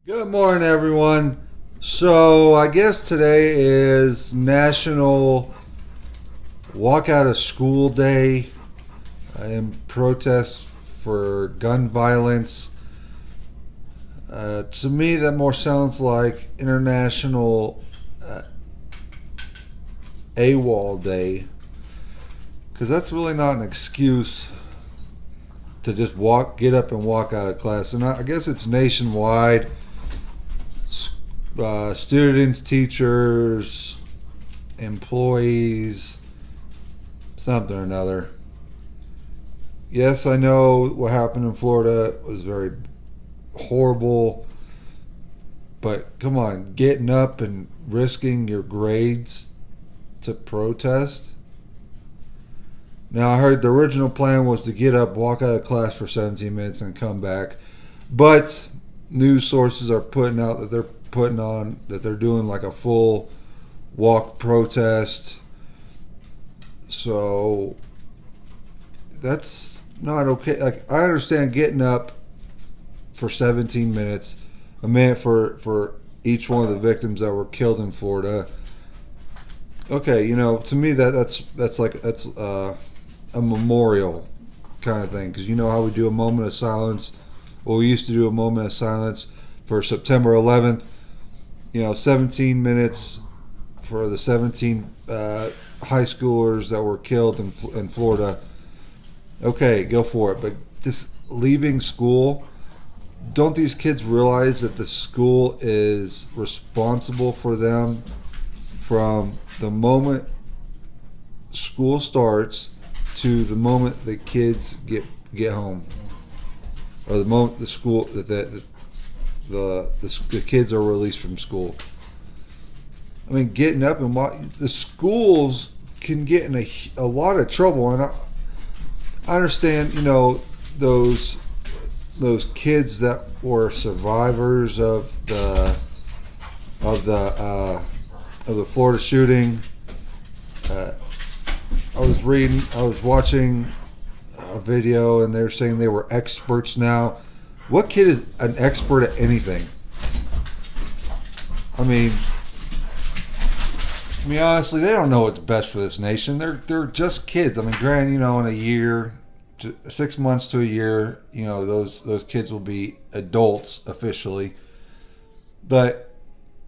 Good morning, everyone. So, I guess today is National Walk Out of School Day in protest for gun violence. To me, that more sounds like International AWOL Day because that's really not an excuse to just get up and walk out of class. And I guess it's nationwide. Students, teachers, employees, something or another. Yes, I know what happened in Florida was very horrible, but come on, getting up and risking your grades to protest. Now, I heard the original plan was to get up, walk out of class for 17 minutes, and come back, but news sources are putting out that they're doing like a full walk protest. So that's not okay. Like, I understand getting up for 17 minutes, a minute for each one of the victims that were killed in Florida. Okay, to me that's a memorial kind of thing, because you know how we do a moment of silence. Well, we used to do a moment of silence for September 11th. 17 minutes for the 17 high schoolers that were killed in Florida. Okay, go for it. But just leaving school, don't these kids realize that the school is responsible for them from the moment school starts to the moment the kids get home, or the moment the school that the kids are released from school? I mean, getting up and the schools can get in a lot of trouble, and I understand, those kids that were survivors of the uh, of the Florida shooting. Uh, I was watching a video, and they're saying they were experts now. What kid is an expert at anything? I mean, honestly, they don't know what's best for this nation. They're just kids. I mean, granted, in a year, 6 months to a year, those kids will be adults officially. But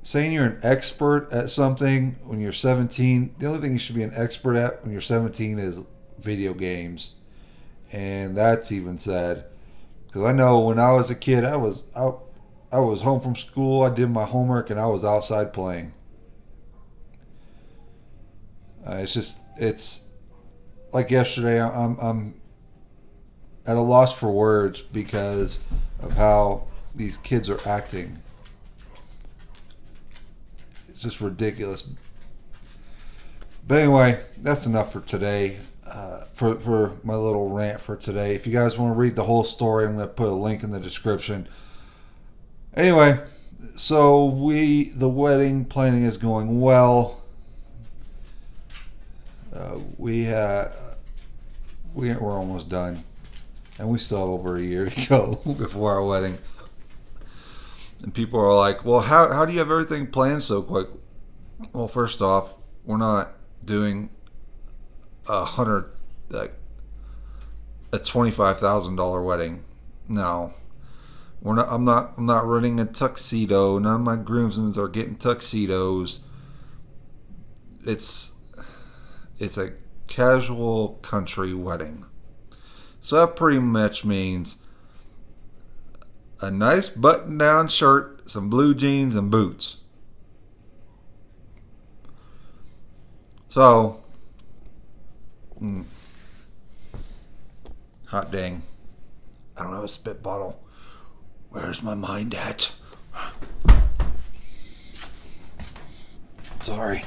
saying you're an expert at something when you're 17, the only thing you should be an expert at when you're 17 is video games, and that's even sad. Because I know when I was a kid, I was out. I was home from school. I did my homework, and I was outside playing. It's like yesterday. I'm at a loss for words because of how these kids are acting. It's just ridiculous. But anyway, that's enough for today. For my little rant for today. If you guys want to read the whole story, I'm going to put a link in the description. Anyway, so the wedding planning is going well. We're almost done, and we still have over a year to go before our wedding. And people are like, "Well, how do you have everything planned so quick?" Well, first off, we're not doing 100 like a $25,000 wedding. No, we're not. I'm not running a tuxedo. None of my groomsmen are getting tuxedos. It's it's a casual country wedding. So that pretty much means a nice button-down shirt, some blue jeans, and boots. So, hot dang, I don't have a spit bottle. Where's my mind at? Sorry,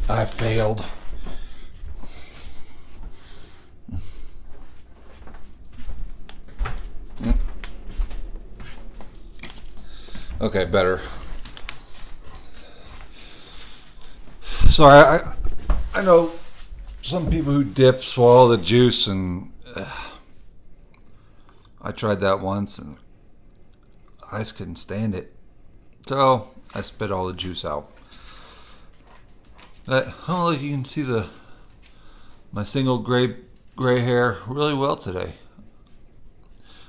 I failed. Okay, better. Sorry, I know some people who dip swallow the juice, and I tried that once, and I just couldn't stand it. So I spit all the juice out. Oh, look, you can see my single gray hair really well today.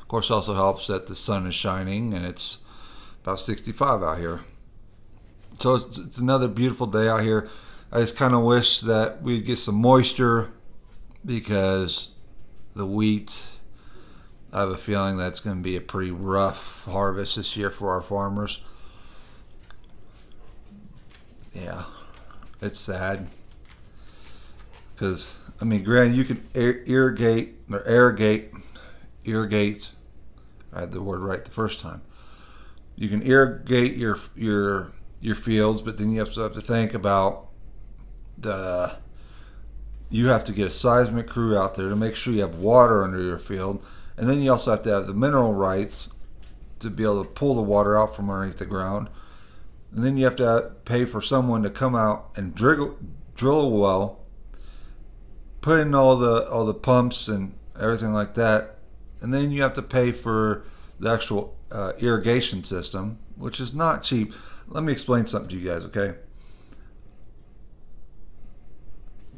Of course, it also helps that the sun is shining and it's about 65 out here. So it's another beautiful day out here. I just kind of wish that we'd get some moisture because the wheat, I have a feeling that's going to be a pretty rough harvest this year for our farmers. Yeah, it's sad. Because, I mean, granted, you can irrigate. I had the word right the first time. You can irrigate your fields, but then you also have to think about you have to get a seismic crew out there to make sure you have water under your field, and then you also have to have the mineral rights to be able to pull the water out from underneath the ground, and then you have to pay for someone to come out and drill a well, put in all the pumps and everything like that, and then you have to pay for the actual irrigation system, which is not cheap. Let me explain something to you guys, okay?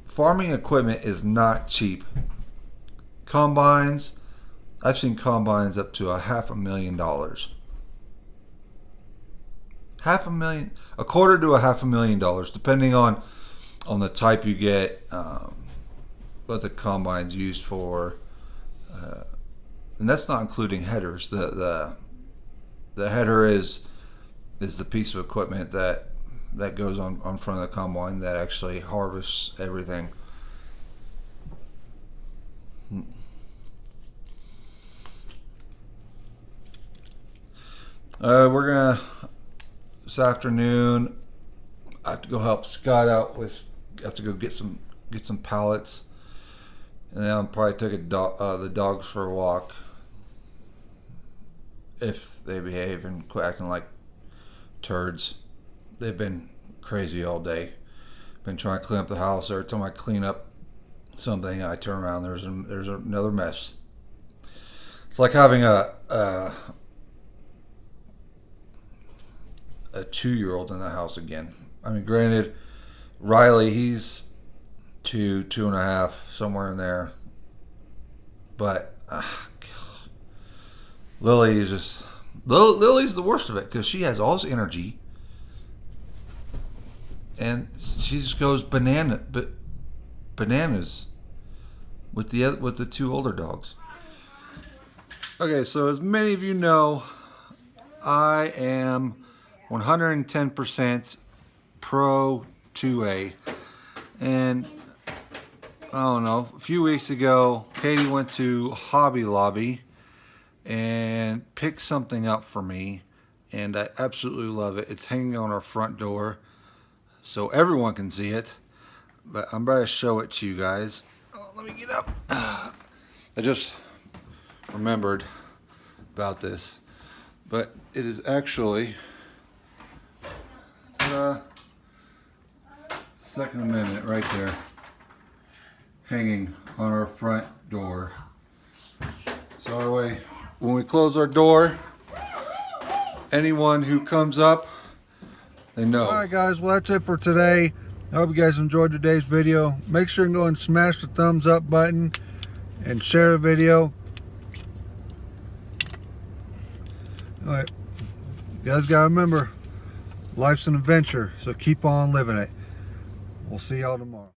Farming equipment is not cheap. Combines, I've seen combines up to $500,000. $500,000, a quarter to $500,000, depending on the type you get, what the combine's used for, and that's not including headers. The header is the piece of equipment that goes on front of the combine that actually harvests everything. We're gonna this afternoon. I have to go help Scott out with. I have to go get some pallets, and then I'll probably take the dogs for a walk if they behave and quit acting like turds. They've been crazy all day. Been trying to clean up the house. Every time I clean up something, I turn around. There's another mess. It's like having a 2-year-old in the house again. I mean, granted, Riley, he's 2.5, somewhere in there. But Lily is just Lily's the worst of it because she has all this energy. And she just goes bananas with the 2 older dogs. Okay, so as many of you know, I am 110% pro 2A, and I don't know. A few weeks ago, Katie went to Hobby Lobby and picked something up for me, and I absolutely love it. It's hanging on our front door, so everyone can see it, but I'm about to show it to you guys. Oh, let me get up. I just remembered about this, but it is actually Second Amendment right there, hanging on our front door. So that way, when we close our door, anyone who comes up, they know. Alright guys, well that's it for today. I hope you guys enjoyed today's video. Make sure and go and smash the thumbs up button and share the video. Alright, you guys gotta remember, life's an adventure, so keep on living it. We'll see y'all tomorrow.